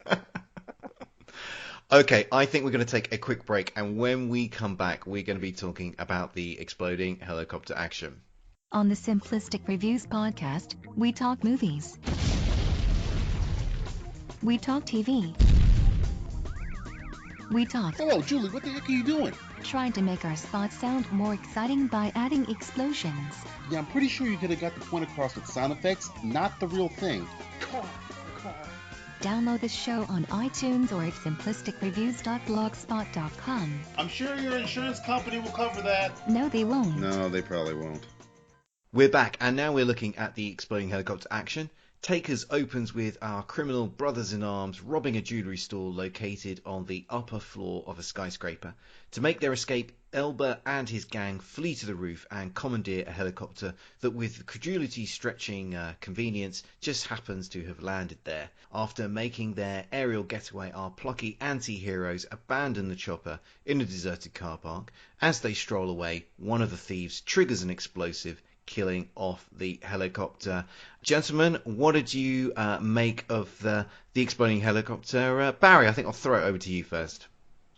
[SPEAKER 1] Okay, I think we're going to take a quick break, and when we come back, we're going to be talking about the exploding helicopter action.
[SPEAKER 9] On the Simplistic Reviews podcast, we talk movies. We talk TV. We talk.
[SPEAKER 5] Hello, Julie, what the heck are you doing?
[SPEAKER 9] Trying to make our spots sound more exciting by adding explosions.
[SPEAKER 5] Yeah, I'm pretty sure you could have got the point across with sound effects, not the real thing.
[SPEAKER 9] Download the show on iTunes or at simplisticreviews.blogspot.com.
[SPEAKER 5] I'm sure your insurance company will cover that.
[SPEAKER 9] No, they won't.
[SPEAKER 3] No, they probably won't.
[SPEAKER 1] We're back, and now we're looking at the exploding helicopter action. Takers opens with our criminal brothers-in-arms robbing a jewellery store located on the upper floor of a skyscraper. To make their escape, Elba and his gang flee to the roof and commandeer a helicopter that, with credulity stretching convenience, just happens to have landed there. After making their aerial getaway, our plucky anti-heroes abandon the chopper in a deserted car park. As they stroll away, one of the thieves triggers an explosive, killing off the helicopter. Gentlemen, what did you make of the exploding helicopter? Barry, I think I'll throw it over to you first.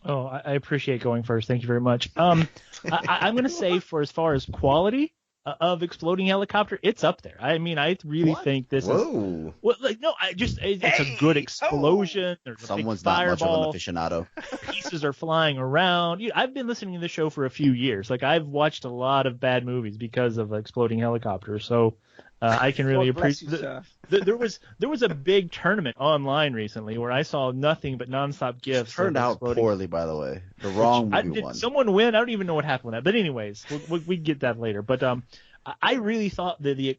[SPEAKER 4] Oh, I appreciate going first. Thank you very much. I'm going to say, for as far as quality of exploding helicopter, it's up there. I mean, I really think this is. Well, like, no, it's a good explosion. There's a
[SPEAKER 3] Someone's
[SPEAKER 4] big fireball.
[SPEAKER 3] not much of an aficionado.
[SPEAKER 4] Pieces are flying around. I've been listening to the show for a few years. Like, I've watched a lot of bad movies because of exploding helicopters. So I can really appreciate. There was a big tournament online recently where I saw nothing but nonstop gifs.
[SPEAKER 3] It turned out poorly, by the way. The wrong movie won.
[SPEAKER 4] Did someone win? I don't even know what happened with that. But anyways, we get that later. But I really thought the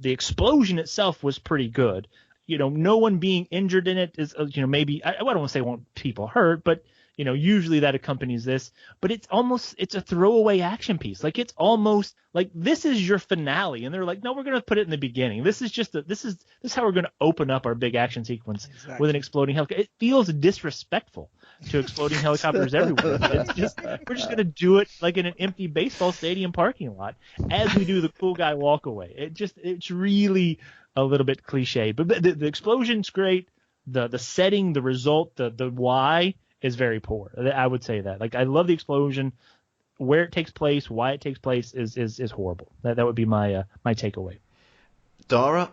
[SPEAKER 4] explosion itself was pretty good. No one being injured in it is, maybe I don't want to say want people hurt, but usually that accompanies this. But it's a throwaway action piece. Like, it's almost like this is your finale, and they're like, no, we're gonna put it in the beginning. This is how we're gonna open up our big action sequence with an exploding helicopter. It feels disrespectful to exploding helicopters everywhere. We're just gonna do it like in an empty baseball stadium parking lot as we do the cool guy walk away. It's really a little bit cliche, but the explosion's great. The setting, the result, the why is very poor. I would say that. Like, I love the explosion. Where it takes place, why it takes place is horrible. That would be my takeaway.
[SPEAKER 1] Dara,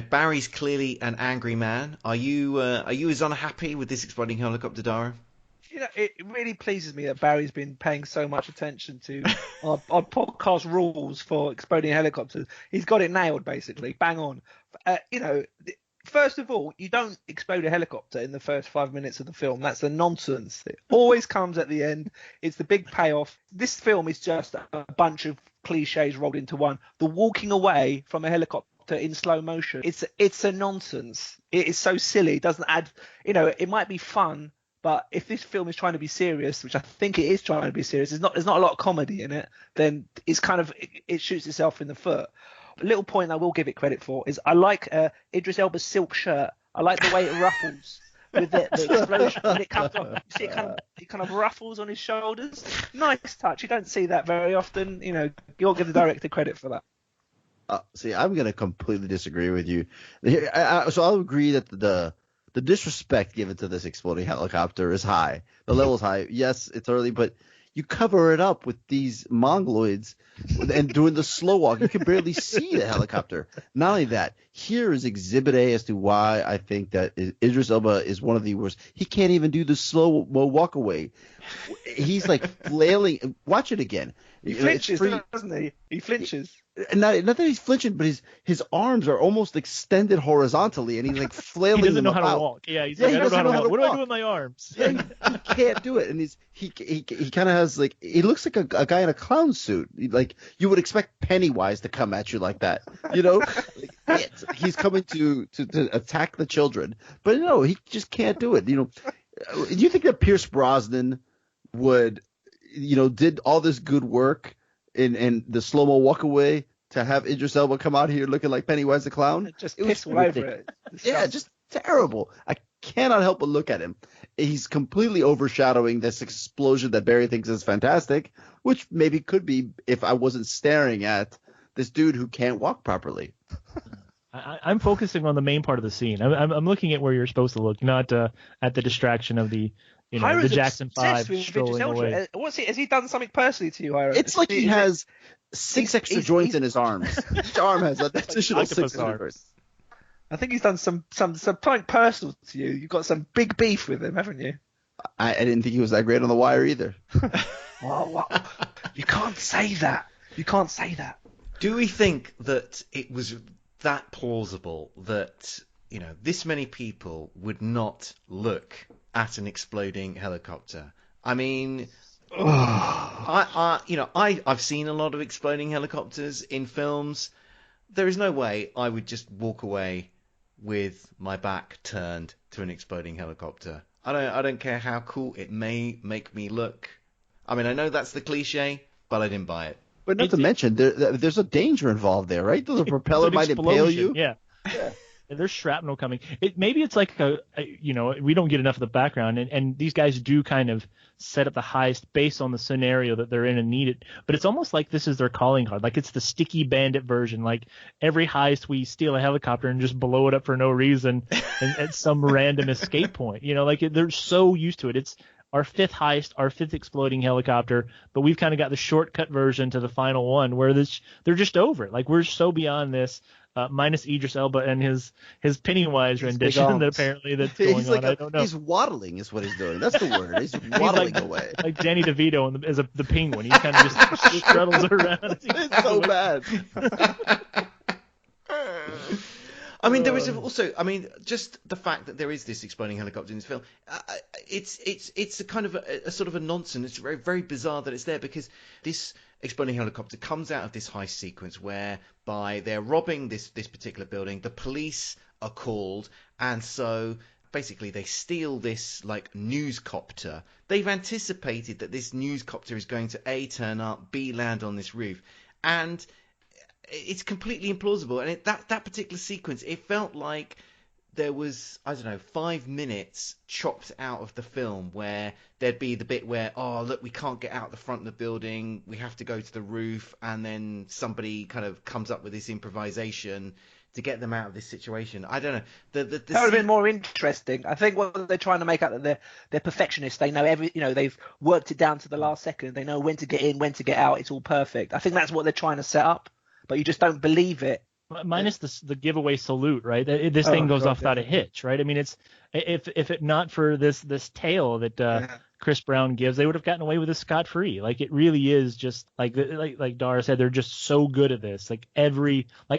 [SPEAKER 1] Barry's clearly an angry man. Are you as unhappy with this exploding helicopter, Dara?
[SPEAKER 2] It really pleases me that Barry's been paying so much attention to our podcast rules for exploding helicopters. He's got it nailed, basically. Bang on. First of all, you don't explode a helicopter in the first 5 minutes of the film. That's a nonsense. It always comes at the end. It's the big payoff. This film is just a bunch of cliches rolled into one. The walking away from a helicopter in slow motion. It's a nonsense. It is so silly. It doesn't add. It might be fun, but if this film is trying to be serious, which I think it is trying to be serious, there's not a lot of comedy in it. Then it shoots itself in the foot. A little point I will give it credit for is I like Idris Elba's silk shirt. I like the way it ruffles with the explosion when it comes off. You see it kind of ruffles on his shoulders. Nice touch. You don't see that very often. You'll give the director credit for that.
[SPEAKER 3] See, I'm going to completely disagree with you. So I'll agree that the disrespect given to this exploding helicopter is high. The level's high. Yes, it's early, but you cover it up with these mongoloids, and during the slow walk, you can barely see the helicopter. Not only that, here is Exhibit A as to why I think that Idris Elba is one of the worst. He can't even do the slow walk away. He's like flailing. Watch it again.
[SPEAKER 2] He flinches, doesn't he? He flinches.
[SPEAKER 3] Not that he's flinching, but his arms are almost extended horizontally, and he's like flailing.
[SPEAKER 4] He doesn't know how
[SPEAKER 3] about.
[SPEAKER 4] to walk. Yeah, he's like, I don't know how to walk. What do I do with my arms?
[SPEAKER 3] Yeah, he can't do it, and he kind of has like, he looks like a guy in a clown suit. Like, you would expect Pennywise to come at you like that, he's coming to attack the children, but no, he just can't do it. Do you think that Pierce Brosnan would, did all this good work in the slow-mo walk away to have Idris Elba come out here looking like Pennywise the Clown?
[SPEAKER 2] Just piss all over it.
[SPEAKER 3] Yeah, just terrible. I cannot help but look at him. He's completely overshadowing this explosion that Barry thinks is fantastic, which maybe could be if I wasn't staring at this dude who can't walk properly.
[SPEAKER 4] I'm focusing on the main part of the scene. I'm looking at where you're supposed to look, not at the distraction of the the Jackson 5 strolling away.
[SPEAKER 2] Has he done something personally to you, Hiram?
[SPEAKER 3] It's like he has 6 extra joints in his arms. Each arm has an additional 6 extra joints.
[SPEAKER 2] I think he's done something personal to you. You've got some big beef with him, haven't you?
[SPEAKER 3] I didn't think he was that great on The Wire either.
[SPEAKER 2] Wow. You can't say that. You can't say that.
[SPEAKER 1] Do we think that it was that plausible that this many people would not look at an exploding helicopter? I mean, I've seen a lot of exploding helicopters in films. There is no way I would just walk away with my back turned to an exploding helicopter. I don't care how cool it may make me look. I mean, I know that's the cliche, but I didn't buy it.
[SPEAKER 3] But not to mention, there's a danger involved there, right? The propeller might impale you.
[SPEAKER 4] Yeah. There's shrapnel coming. Maybe it's like we don't get enough of the background, and these guys do kind of set up the heist based on the scenario that they're in and need it. But it's almost like this is their calling card. Like it's the sticky bandit version. Like every heist, we steal a helicopter and just blow it up for no reason at some random escape point. They're so used to it. It's our fifth heist, our fifth exploding helicopter, but we've kind of got the shortcut version to the final one where they're just over it. Like we're so beyond this. Minus Idris Elba and his Pennywise rendition that apparently that's going on. I don't know.
[SPEAKER 3] He's waddling is what he's doing. That's the word. He's waddling away.
[SPEAKER 4] Like Danny DeVito as the penguin. He kind of just struddles around.
[SPEAKER 3] It's so bad.
[SPEAKER 1] I mean, there is also, just the fact that there is this exploding helicopter in this film, it's a kind of a sort of a nonsense. It's very, very bizarre that it's there because this exploding helicopter comes out of this heist sequence whereby they're robbing this particular building. The police are called, and so basically they steal this like newscopter. They've anticipated that this newscopter is going to A, turn up, B, land on this roof, and it's completely implausible. And that particular sequence, it felt like there was, 5 minutes chopped out of the film where there'd be the bit where, oh, look, we can't get out the front of the building, we have to go to the roof, and then somebody kind of comes up with this improvisation to get them out of this situation. I don't know. That would
[SPEAKER 2] have been more interesting. I think what they're trying to make out that they're perfectionists. They know they've worked it down to the last second. They know when to get in, when to get out. It's all perfect. I think that's what they're trying to set up, but you just don't believe it.
[SPEAKER 4] Minus the giveaway salute, right? This thing goes off without a hitch, right? I mean, it's if it not for this tale that Chris Brown gives, they would have gotten away with this scot-free. Like it really is just like Dara said, they're just so good at this. Like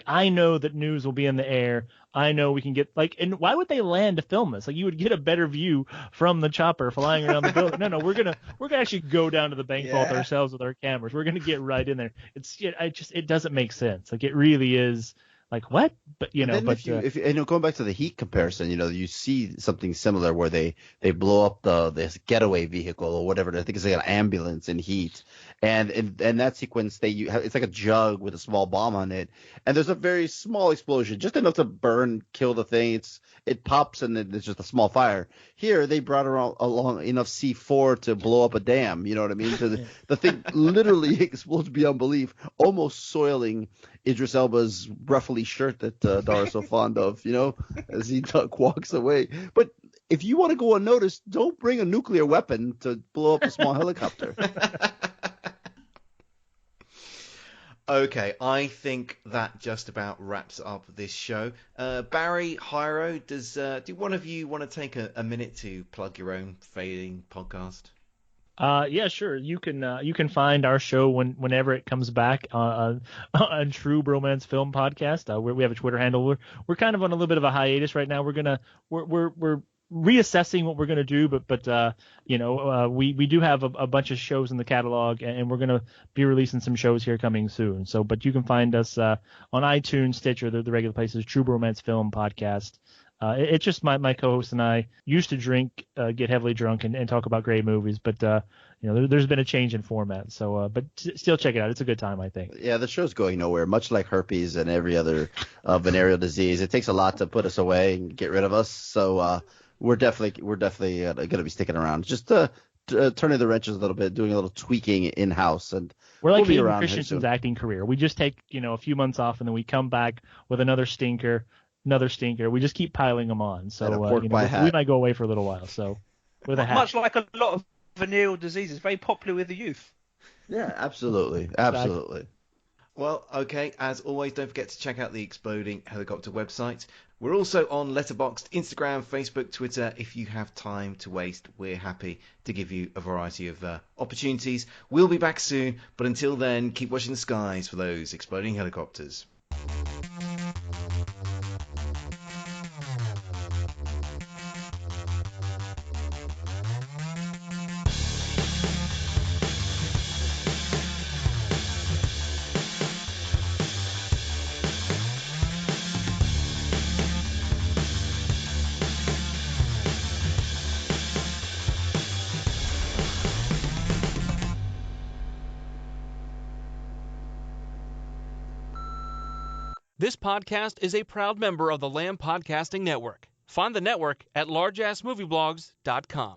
[SPEAKER 4] I know that news will be in the air. I know we can get and why would they land to film this? Like you would get a better view from the chopper flying around the building. No, we're gonna actually go down to the bank vault ourselves with our cameras. We're gonna get right in there. It doesn't make sense. Like it really is. Like what? But
[SPEAKER 3] if going back to the Heat comparison, you see something similar where they blow up this getaway vehicle or whatever. I think it's like an ambulance in Heat, and in that sequence it's like a jug with a small bomb on it, and there's a very small explosion, just enough to kill the thing. It pops and it's just a small fire. Here they brought along enough C4 to blow up a dam. You know what I mean? So the thing literally explodes beyond belief, almost soiling Idris Elba's ruffly shirt that Dara's so fond of, as he walks away. But if you want to go unnoticed, don't bring a nuclear weapon to blow up a small helicopter.
[SPEAKER 1] Okay, I think that just about wraps up this show. Barry, Hyro, do one of you want to take a minute to plug your own fading podcast?
[SPEAKER 4] Yeah, sure. You can find our show whenever it comes back on True Bromance Film Podcast. We have a Twitter handle. We're kind of on a little bit of a hiatus right now. We're reassessing what we're gonna do, but we do have a bunch of shows in the catalog, and we're gonna be releasing some shows here coming soon. So, but you can find us on iTunes, Stitcher, the regular places. True Bromance Film Podcast. It's just my co-host and I used to drink, get heavily drunk, and talk about great movies, but there's been a change in format. So, but still check it out. It's a good time, I think.
[SPEAKER 3] Yeah, the show's going nowhere. Much like herpes and every other venereal disease, it takes a lot to put us away and get rid of us. So we're definitely going to be sticking around. Just turning the wrenches a little bit, doing a little tweaking in house, and
[SPEAKER 4] we're like Hayden Christensen's acting career. We just take a few months off, and then we come back with another stinker. We just keep piling them on. So we might go away for a little while. So with a hat.
[SPEAKER 2] Much like a lot of venereal diseases, very popular with the youth.
[SPEAKER 3] Yeah, absolutely.
[SPEAKER 4] Exactly.
[SPEAKER 1] Well, okay, as always, don't forget to check out the Exploding Helicopter website. We're also on Letterboxd, Instagram, Facebook, Twitter. If you have time to waste, we're happy to give you a variety of opportunities. We'll be back soon, but until then, keep watching the skies for those exploding helicopters.
[SPEAKER 10] This podcast is a proud member of the Lamb Podcasting Network. Find the network at largeassmovieblogs.com.